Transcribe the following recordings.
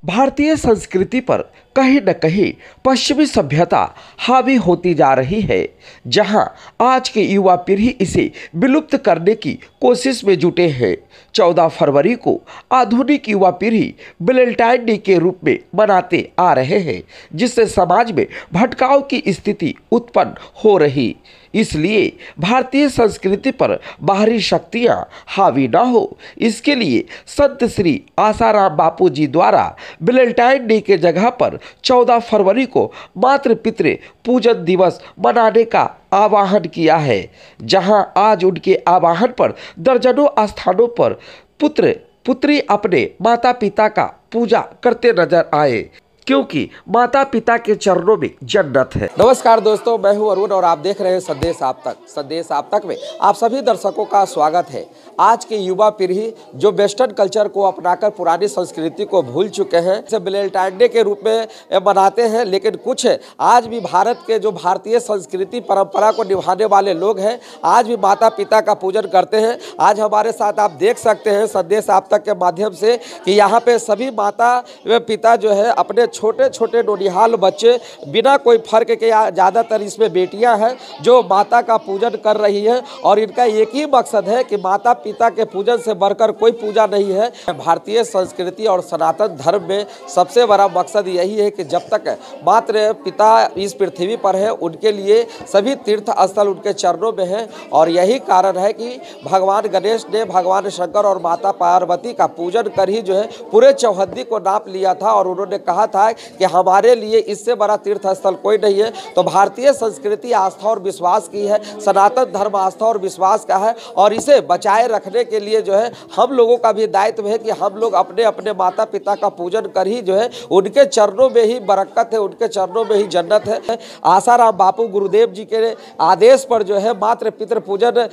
भारतीय संस्कृति पर कहीं न कहीं पश्चिमी सभ्यता हावी होती जा रही है, जहां आज की युवा पीढ़ी इसे विलुप्त करने की कोशिश में जुटे हैं। 14 फरवरी को आधुनिक युवा पीढ़ी वैलेंटाइन डे के रूप में मनाते आ रहे हैं, जिससे समाज में भटकाव की स्थिति उत्पन्न हो रही। इसलिए भारतीय संस्कृति पर बाहरी शक्तियां हावी न हो, इसके लिए संत श्री आसाराम बापू जी द्वारा वैलेंटाइन डे के जगह पर 14 फरवरी को मातृ पितृ पूजन दिवस मनाने का आह्वान किया है, जहां आज उनके आह्वान पर दर्जनों स्थानों पर पुत्र पुत्री अपने माता पिता का पूजा करते नजर आए, क्योंकि माता पिता के चरणों में जन्नत है। नमस्कार दोस्तों, मैं हूं अरुण और आप देख रहे हैं संदेश आप तक। संदेश आप तक में आप सभी दर्शकों का स्वागत है। आज की युवा पीढ़ी जो वेस्टर्न कल्चर को अपनाकर पुरानी संस्कृति को भूल चुके हैं, इसे वैलेंटाइन डे के रूप में मनाते हैं, लेकिन कुछ आज भी भारत के जो भारतीय संस्कृति परंपरा को निभाने वाले लोग हैं, आज भी माता पिता का पूजन करते हैं। आज हमारे साथ आप देख सकते हैं संदेश आप तक के माध्यम से कि यहाँ पे सभी माता पिता जो है अपने छोटे छोटे नौनिहाल बच्चे बिना कोई फर्क के, ज़्यादातर इसमें बेटियां हैं जो माता का पूजन कर रही हैं, और इनका एक ही मकसद है कि माता पिता के पूजन से बढ़कर कोई पूजा नहीं है। भारतीय संस्कृति और सनातन धर्म में सबसे बड़ा मकसद यही है कि जब तक मात्र पिता इस पृथ्वी पर है, उनके लिए सभी तीर्थ स्थल उनके चरणों में है। और यही कारण है कि भगवान गणेश ने भगवान शंकर और माता पार्वती का पूजन कर ही जो है पूरे चौहद्दी को नाप लिया था, और उन्होंने कहा था कि हमारे लिए इससे बड़ा तीर्थ स्थल कोई नहीं है। तो भारतीय संस्कृति आस्था और विश्वास की है, सनातन धर्म आस्था और विश्वास का है, और इसे बचाए रखने के लिए जो है हम लोगों का भी दायित्व है कि हम लोग अपने अपने माता पिता का पूजन कर ही जो है उनके चरणों में ही बरकत है, उनके चरणों में ही जन्नत है। आसाराम बापू गुरुदेव जी के आदेश पर जो है मातृ पितृ पूजन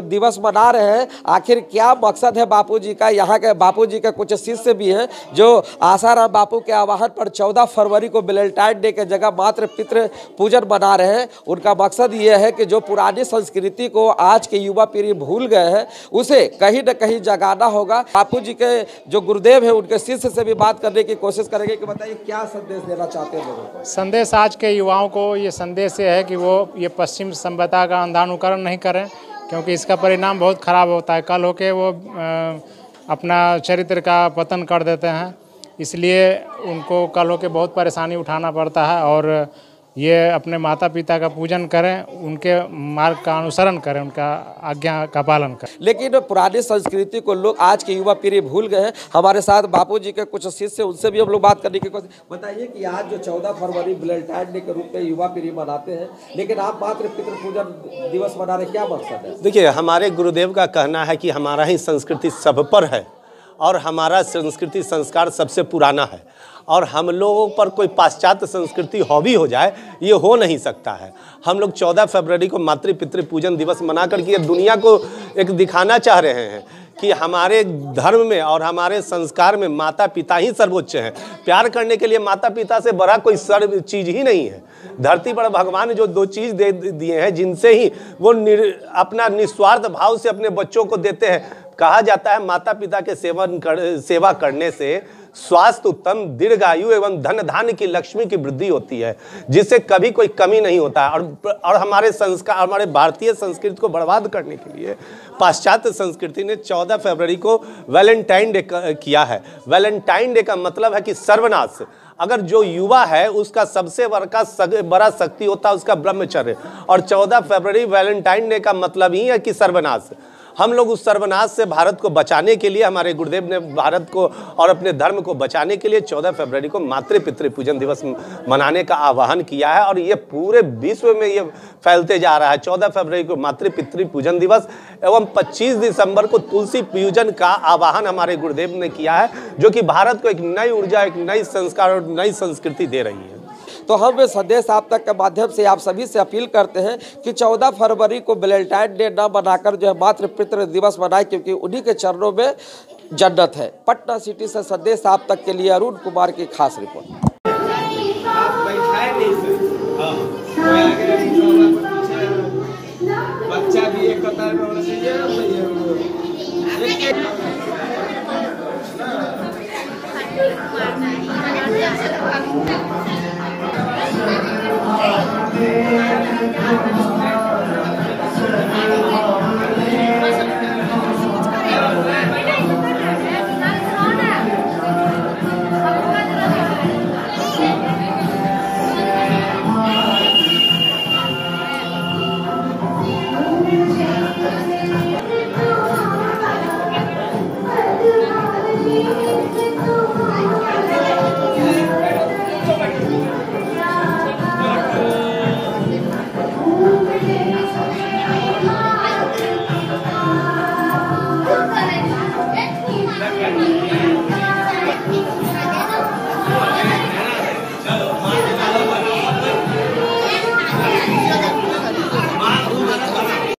दिवस मना रहे हैं। आखिर क्या मकसद है बापू जी का? यहाँ के बापू जी के कुछ शिष्य भी हैं जो आसाराम बापू के आह्वान पर 14 फरवरी को वैलेंटाइन डे के जगह मातृ पितृ पूजन मना रहे हैं। उनका मकसद ये है कि जो पुरानी संस्कृति को आज के युवा पीढ़ी भूल गए हैं, उसे कहीं न कहीं जगाना होगा। बापू जी के जो गुरुदेव हैं उनके शिष्य से भी बात करने की कोशिश करेंगे कि बताइए क्या संदेश देना चाहते हैं लोगों को? संदेश आज के युवाओं को ये संदेश है कि वो ये पश्चिम सभ्यता का अंधानुकरण नहीं करें, क्योंकि इसका परिणाम बहुत खराब होता है। कल होके वो अपना चरित्र का पतन कर देते हैं, इसलिए उनको कल होके बहुत परेशानी उठाना पड़ता है। और ये अपने माता पिता का पूजन करें, उनके मार्ग का अनुसरण करें, उनका आज्ञा का पालन करें। लेकिन पुरानी संस्कृति को लोग आज की युवा पीढ़ी भूल गए हैं। हमारे साथ बापू जी के कुछ शिष्य, उनसे भी हम लोग बात करने की कोशिश। बताइए कि आज जो 14 फरवरी वैलेंटाइन डे के रूप में युवा पीढ़ी मनाते हैं, लेकिन आप मातृ पितृ पूजन दिवस मना रहे, क्या मकसद है? देखिए, हमारे गुरुदेव का कहना है कि हमारा ही संस्कृति सब पर है और हमारा संस्कृति संस्कार सबसे पुराना है, और हम लोगों पर कोई पाश्चात्य संस्कृति हावी हो जाए, ये हो नहीं सकता है। हम लोग 14 फरवरी को मातृ पितृ पूजन दिवस मना करके दुनिया को एक दिखाना चाह रहे हैं कि हमारे धर्म में और हमारे संस्कार में माता पिता ही सर्वोच्च हैं। प्यार करने के लिए माता पिता से बड़ा कोई सर्व चीज़ ही नहीं है। धरती पर भगवान जो दो चीज़ दे दिए हैं, जिनसे ही वो अपना निस्वार्थ भाव से अपने बच्चों को देते हैं। कहा जाता है माता पिता के सेवा करने से स्वास्थ्य उत्तम, दीर्घायु एवं धन धान्य की लक्ष्मी की वृद्धि होती है, जिससे कभी कोई कमी नहीं होता है। और हमारे संस्कार, हमारे भारतीय संस्कृति को बर्बाद करने के लिए पाश्चात्य संस्कृति ने 14 फरवरी को वैलेंटाइन डे किया है। वैलेंटाइन डे का मतलब है कि सर्वनाश। अगर जो युवा है उसका सबसे बड़ा शक्ति होता है उसका ब्रह्मचर्य, और 14 फरवरी वैलेंटाइन डे का मतलब ही है कि सर्वनाश। हम लोग उस सर्वनाश से भारत को बचाने के लिए, हमारे गुरुदेव ने भारत को और अपने धर्म को बचाने के लिए 14 फरवरी को मातृ पितृ पूजन दिवस मनाने का आह्वान किया है, और ये पूरे विश्व में ये फैलते जा रहा है। 14 फरवरी को मातृ पितृ पूजन दिवस एवं 25 दिसंबर को तुलसी पूजन का आह्वान हमारे गुरुदेव ने किया है, जो कि भारत को एक नई ऊर्जा, एक नई संस्कार और नई संस्कृति दे रही है। तो हम संदेश आप तक के माध्यम से आप सभी से अपील करते हैं कि 14 फरवरी को वैलेंटाइन डे न बनाकर जो है मातृ पितृ दिवस मनाए, क्योंकि उन्हीं के चरणों में जन्नत है। पटना सिटी से संदेश आप तक के लिए अरुण कुमार की खास रिपोर्ट। बच्चा भी एक कतार में होना चाहिए। Thank you.